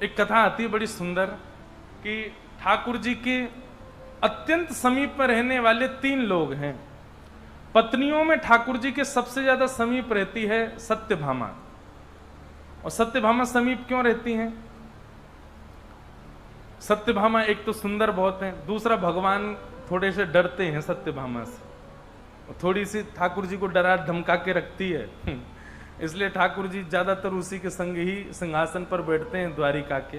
एक कथा आती है बड़ी सुंदर कि ठाकुर जी के अत्यंत समीप में रहने वाले 3 लोग हैं। पत्नियों में ठाकुर जी के सबसे ज्यादा समीप रहती है सत्यभामा। और सत्यभामा समीप क्यों रहती हैं? सत्यभामा एक तो सुंदर बहुत है, दूसरा भगवान थोड़े से डरते हैं सत्यभामा से, थोड़ी सी ठाकुर जी को डरा धमका के रखती है इसलिए ठाकुर जी ज्यादातर उसी के संग ही सिंहासन पर बैठते हैं द्वारिका के।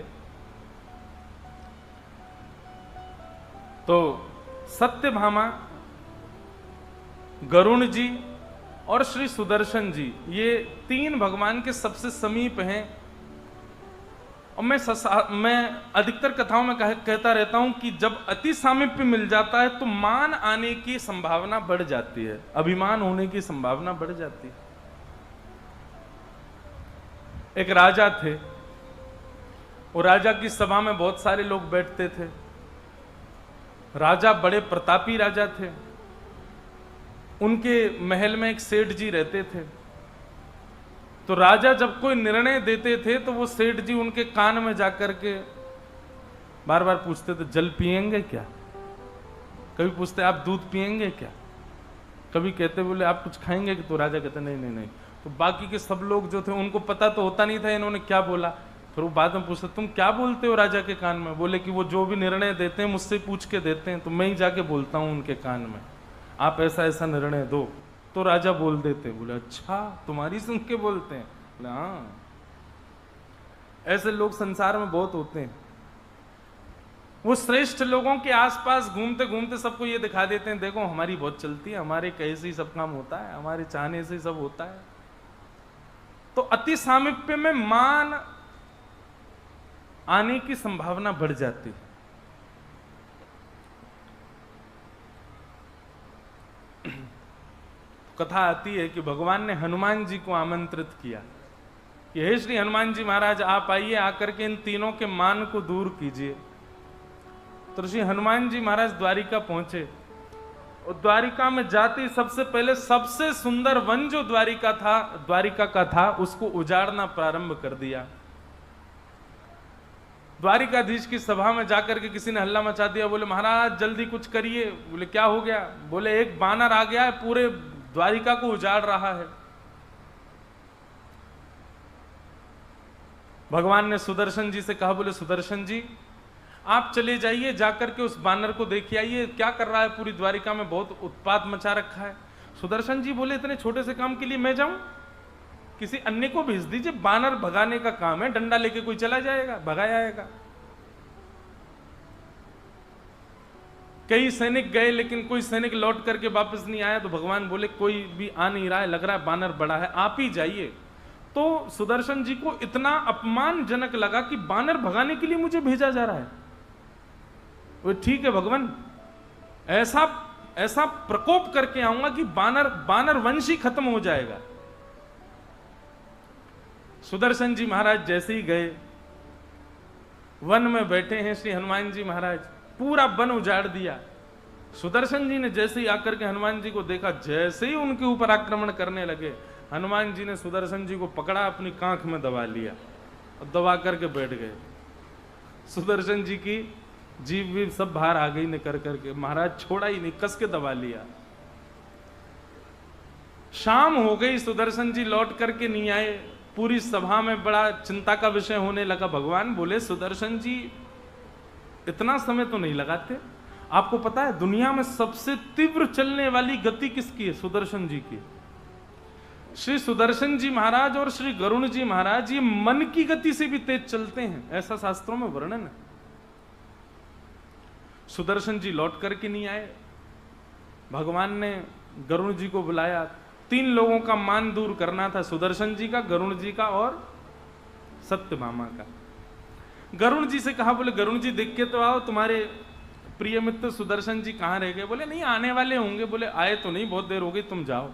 तो सत्यभामा, गरुण जी और श्री सुदर्शन जी, ये 3 भगवान के सबसे समीप हैं। और मैं अधिकतर कथाओं में कहता रहता हूं कि जब अति सामीप्य मिल जाता है तो मान आने की संभावना बढ़ जाती है, अभिमान होने की संभावना बढ़ जाती है। एक राजा थे, वो राजा की सभा में बहुत सारे लोग बैठते थे। राजा बड़े प्रतापी राजा थे। उनके महल में एक सेठ जी रहते थे। तो राजा जब कोई निर्णय देते थे तो वो सेठ जी उनके कान में जाकर के बार बार पूछते थे, जल पिएंगे क्या? कभी पूछते आप दूध पिएंगे क्या? कभी कहते बोले आप कुछ खाएंगे? तो राजा कहते नहीं नहीं नहीं। तो बाकी के सब लोग जो थे उनको पता तो होता नहीं था इन्होंने क्या बोला। फिर वो बाद में पूछते तुम क्या बोलते हो राजा के कान में? बोले कि वो जो भी निर्णय देते हैं मुझसे पूछ के देते हैं, तो मैं ही जाके बोलता हूं उनके कान में, आप ऐसा ऐसा निर्णय दो। तो राजा बोल देते। बोले अच्छा, तुम्हारी सुन के बोलते हैं? बोले हाँ। ऐसे लोग संसार में बहुत होते हैं। वो श्रेष्ठ लोगों के आसपास घूमते घूमते सबको ये दिखा देते हैं, देखो हमारी बहुत चलती है, हमारे कहे से ही सब काम होता है, हमारे चाहने से ही सब होता है। तो अति सामीप्य में मान आने की संभावना बढ़ जाती है। कथा आती है कि भगवान ने हनुमान जी को आमंत्रित किया कि हे श्री हनुमान जी महाराज, आप आइए, आकर के इन तीनों के मान को दूर कीजिए। तो श्री हनुमान जी महाराज द्वारिका पहुंचे और द्वारिका में जाते ही सबसे पहले सबसे सुंदर वन जो द्वारिका का था उसको उजाड़ना प्रारंभ कर दिया। द्वारिकाधीश की सभा में जाकर के किसी ने हल्ला मचा दिया। बोले महाराज जल्दी कुछ करिए। बोले क्या हो गया? बोले एक बानर आ गया है, पूरे द्वारिका को उजाड़ रहा है। भगवान ने सुदर्शन जी से कहा, बोले सुदर्शन जी आप चले जाइए, जाकर के उस बानर को देखिए आइए, क्या कर रहा है, पूरी द्वारिका में बहुत उत्पात मचा रखा है। सुदर्शन जी बोले इतने छोटे से काम के लिए मैं जाऊं? किसी अन्य को भेज दीजिए, बानर भगाने का काम है, डंडा लेके कोई चला जाएगा, भगाया आएगा। कई सैनिक गए लेकिन कोई सैनिक लौट करके वापस नहीं आया। तो भगवान बोले कोई भी आ नहीं रहा है, लग रहा है बानर बड़ा है, आप ही जाइए। तो सुदर्शन जी को इतना अपमानजनक लगा कि बानर भगाने के लिए मुझे भेजा जा रहा है। वो ठीक है भगवान, ऐसा प्रकोप करके आऊंगा कि बानर वंश ही खत्म हो जाएगा। सुदर्शन जी महाराज जैसे ही गए, वन में बैठे हैं श्री हनुमान जी महाराज, पूरा वन उजाड़ दिया। सुदर्शन जी ने जैसे ही आकर के हनुमान जी को देखा, जैसे ही उनके ऊपर आक्रमण करने लगे, हनुमान जी ने सुदर्शन जी को पकड़ा, अपनी कांख में दबा लिया और दबा करके बैठ गए। सुदर्शन जी की जीभ वीभ सब बाहर आ गई निकर करके, महाराज छोड़ा ही नहीं, कस के दबा लिया। शाम हो गई, सुदर्शन जी लौट करके नहीं आए। पूरी सभा में बड़ा चिंता का विषय होने लगा। भगवान बोले सुदर्शन जी इतना समय तो नहीं लगाते, आपको पता है दुनिया में सबसे तीव्र चलने वाली गति किसकी है? सुदर्शन जी की। श्री सुदर्शन जी महाराज और श्री गरुण जी महाराज ये मन की गति से भी तेज चलते हैं, ऐसा शास्त्रों में वर्णन है। सुदर्शन जी लौट करके नहीं आए। भगवान ने गरुण जी को बुलाया। 3 लोगों का मान दूर करना था, सुदर्शन जी का, गरुण जी का और सत्यभामा का। गरुण जी से कहा, बोले गरुण जी देख के तो आओ, तुम्हारे प्रिय मित्र सुदर्शन जी कहां रह गए? बोले नहीं आने वाले होंगे। बोले आए तो नहीं, बहुत देर हो गई, तुम जाओ।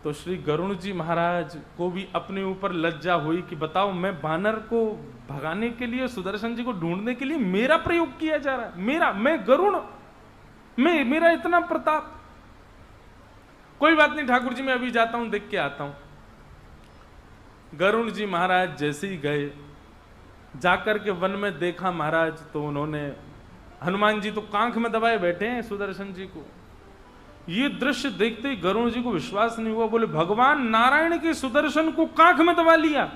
तो श्री गरुण जी महाराज को भी अपने ऊपर लज्जा हुई कि बताओ, मैं बानर को भगाने के लिए, सुदर्शन जी को ढूंढने के लिए मेरा प्रयोग किया जा रहा है, मैं गरुण, मेरा इतना प्रताप। कोई बात नहीं ठाकुर जी, मैं अभी जाता हूं, देख के आता हूं। गरुण जी महाराज जैसे ही गए, जाकर के वन में देखा महाराज, तो उन्होंने, हनुमान जी तो कांख में दबाए बैठे हैं सुदर्शन जी को। ये दृश्य देखते ही गरुड़ जी को विश्वास नहीं हुआ, बोले भगवान नारायण के सुदर्शन को कांख में दबा लिया,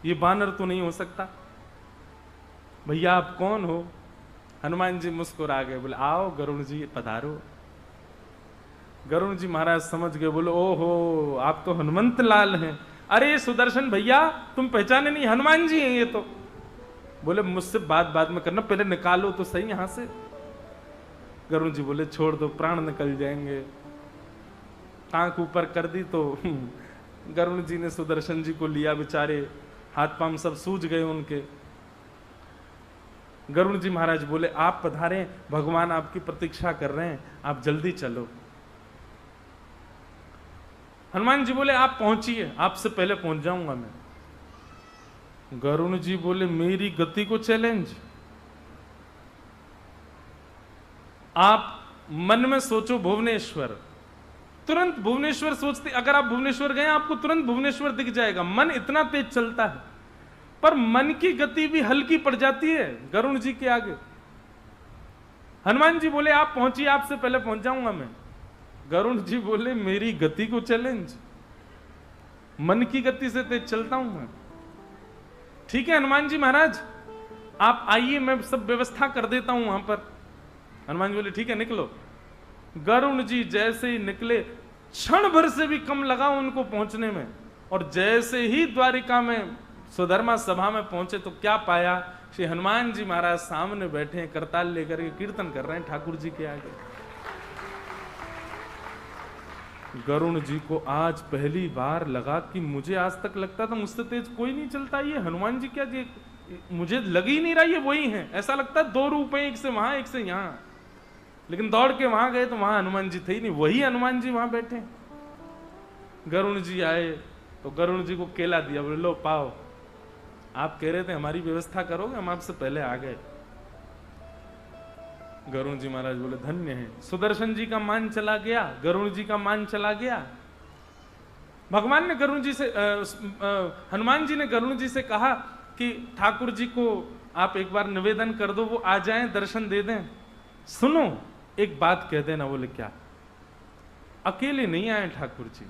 ये बानर तो नहीं हो सकता। भैया आप कौन हो? हनुमान जी मुस्कुरा गए, बोले आओ गरुड़ जी पधारो। गरुड़ जी महाराज समझ गए, बोले ओहो आप तो हनुमंत लाल हैं। अरे सुदर्शन भैया तुम पहचाने नहीं, हनुमान जी हैं ये तो। बोले मुझसे बात बाद में करना, पहले निकालो तो सही यहां से। गरुड़ जी बोले छोड़ दो, प्राण निकल जाएंगे। आंख ऊपर कर दी तो गरुड़ जी ने सुदर्शन जी को लिया, बेचारे हाथ पांव सब सूज गए उनके। गरुड़ जी महाराज बोले आप पधारे, भगवान आपकी प्रतीक्षा कर रहे हैं, आप जल्दी चलो। हनुमान जी बोले आप पहुंचिए, आपसे पहले पहुंच जाऊंगा मैं। गरुड़ जी बोले मेरी गति को चैलेंज? आप मन में सोचो भुवनेश्वर, तुरंत भुवनेश्वर सोचते, अगर आप भुवनेश्वर गए आपको तुरंत भुवनेश्वर दिख जाएगा, मन इतना तेज चलता है। पर मन की गति भी हल्की पड़ जाती है गरुड़ जी के आगे। हनुमान जी बोले आप पहुंचिए, आपसे पहले पहुंच जाऊंगा मैं। गरुड़ जी बोले मेरी गति को चैलेंज? मन की गति से तेज चलता हूं मैं। ठीक है हनुमान जी महाराज आप आइए, मैं सब व्यवस्था कर देता हूं वहां पर। हनुमान जी बोले ठीक है निकलो। गरुड़ जी जैसे ही निकले, क्षण भर से भी कम लगा उनको पहुंचने में, और जैसे ही द्वारिका में सुधर्मा सभा में पहुंचे तो क्या पाया, श्री हनुमान जी महाराज सामने बैठे हैं, करताल लेकर के कीर्तन कर रहे हैं ठाकुर जी के आगे। गरुड़ जी को आज पहली बार लगा कि मुझे आज तक लगता था मुझसे तेज कोई नहीं चलता, ये हनुमान जी क्या जी, मुझे लग ही नहीं रहा ये वही है। ऐसा लगता है दो रूप हैं, एक से वहां एक से यहां। लेकिन दौड़ के वहां गए तो वहां हनुमान जी थे ही नहीं, वही हनुमान जी वहां बैठे। गरुड़ जी आए तो गरुड़ जी को केला दिया, बोले लो पाओ, आप कह रहे थे हमारी व्यवस्था करोगे, हम आपसे पहले आ गए। गरुड़ जी महाराज बोले धन्य है। सुदर्शन जी का मान चला गया, गरुड़ जी का मान चला गया। भगवान ने गरुड़ जी से हनुमान जी ने गरुड़ जी से कहा कि ठाकुर जी को आप एक बार निवेदन कर दो, वो आ जाएं दर्शन दे दें। सुनो एक बात कह देना। बोले क्या? अकेले नहीं आए ठाकुर जी।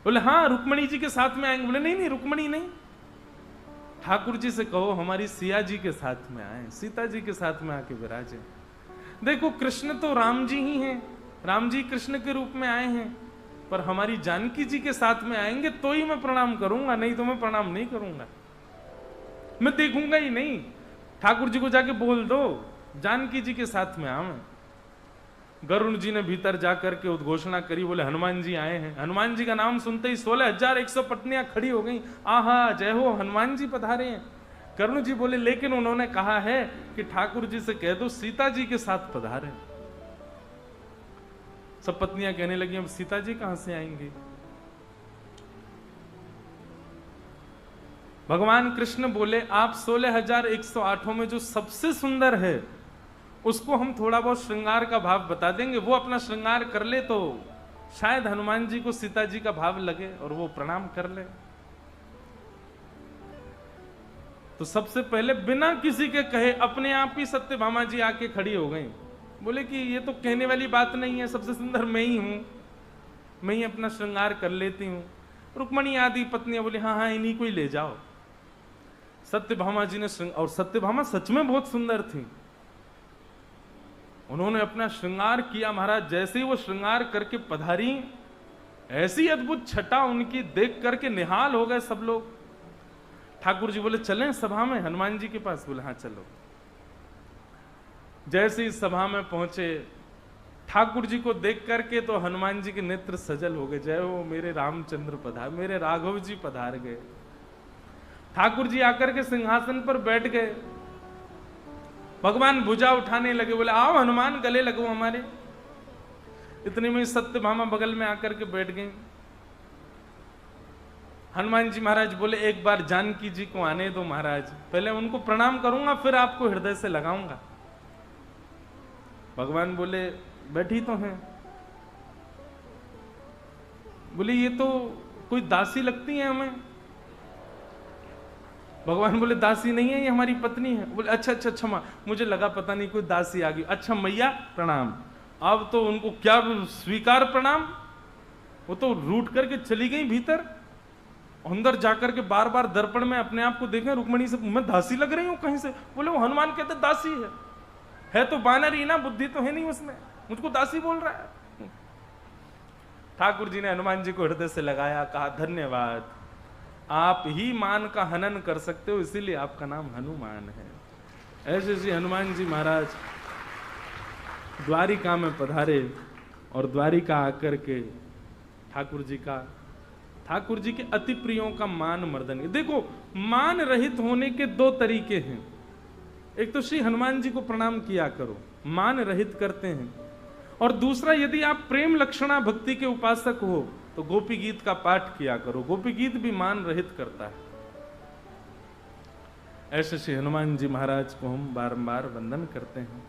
बोले हाँ रुक्मणी जी के साथ में आएंगे। बोले नहीं नहीं रुक्मणी नहीं, ठाकुर जी से कहो हमारी सिया जी के साथ में आए, सीता जी के साथ में आके विराजे। देखो कृष्ण तो राम जी ही हैं, राम जी कृष्ण के रूप में आए हैं, पर हमारी जानकी जी के साथ में आएंगे तो ही मैं प्रणाम करूंगा, नहीं तो मैं प्रणाम नहीं करूंगा, मैं देखूंगा ही नहीं। ठाकुर जी को जाके बोल दो जानकी जी के साथ में आवे। गरुड़ जी ने भीतर जाकर के उद्घोषणा करी, बोले हनुमान जी आए हैं। हनुमान जी का नाम सुनते ही 16,100 पत्नियां खड़ी हो गई, आहा जय हो हनुमान जी पधारे हैं। गरुड़ जी बोले लेकिन उन्होंने कहा है कि ठाकुर जी से कह दो सीता जी के साथ पधारे। सब पत्नियां कहने लगी अब सीता जी कहां से आएंगी। भगवान कृष्ण बोले आप 16,108 में जो सबसे सुंदर है उसको हम थोड़ा बहुत श्रृंगार का भाव बता देंगे, वो अपना श्रृंगार कर ले तो शायद हनुमान जी को सीता जी का भाव लगे और वो प्रणाम कर ले। तो सबसे पहले बिना किसी के कहे अपने आप ही सत्यभामा जी आके खड़ी हो गई। बोले कि ये तो कहने वाली बात नहीं है, सबसे सुंदर मैं ही हूं, मैं ही अपना श्रृंगार कर लेती हूं। रुक्मणी आदि पत्नियां बोली हाँ हाँ इन्हीं को ही ले जाओ। सत्यभामा जी ने और सत्यभामा सच में बहुत सुंदर थी, उन्होंने अपना श्रृंगार किया। महाराज जैसे ही वो श्रृंगार करके पधारी, ऐसी अद्भुत छटा उनकी देख करके निहाल हो गए सब लोग। ठाकुर जी बोले चलें सभा में हनुमान जी के पास। बोले हाँ चलो। जैसे ही सभा में पहुंचे, ठाकुर जी को देख करके तो हनुमान जी के नेत्र सजल हो गए, जय हो मेरे रामचंद्र पधार, मेरे राघव जी पधार गए। ठाकुर जी आकर के सिंहासन पर बैठ गए। भगवान भुजा उठाने लगे, बोले आओ हनुमान गले लगो हमारे। इतने में सत्यभामा बगल में आकर के बैठ गई। हनुमान जी महाराज बोले एक बार जानकी जी को आने दो महाराज, पहले उनको प्रणाम करूंगा फिर आपको हृदय से लगाऊंगा। भगवान बोले बैठी तो हैं। बोले ये तो कोई दासी लगती है हमें? भगवान बोले दासी नहीं है, ये हमारी पत्नी है। बोले अच्छा अच्छा क्षमा, मुझे लगा पता नहीं कोई दासी आ गई। अच्छा मैया प्रणाम। अब तो उनको क्या स्वीकार प्रणाम, वो तो रूठ करके चली गई भीतर, अंदर जाकर के बार बार दर्पण में अपने आप को देखें, रुक्मणी से मैं दासी लग रही हूं कहीं से? बोले वो हनुमान कहते दासी है तो बानर ही ना, बुद्धि तो है नहीं उसमें, मुझको दासी बोल रहा है। ठाकुर जी ने हनुमान जी को हृदय से लगाया, कहा धन्यवाद, आप ही मान का हनन कर सकते हो, इसीलिए आपका नाम हनुमान है। ऐसे श्री हनुमान जी महाराज द्वारिका में पधारे और द्वारिका आकर के ठाकुर जी के अति प्रियों का मान मर्दन। देखो मान रहित होने के दो तरीके हैं। एक तो श्री हनुमान जी को प्रणाम किया करो, मान रहित करते हैं, और दूसरा यदि आप प्रेम लक्षणा भक्ति के उपासक हो तो गोपी गीत का पाठ किया करो, गोपी गीत भी मान रहित करता है। ऐसे श्री हनुमान जी महाराज को हम बारंबार वंदन करते हैं।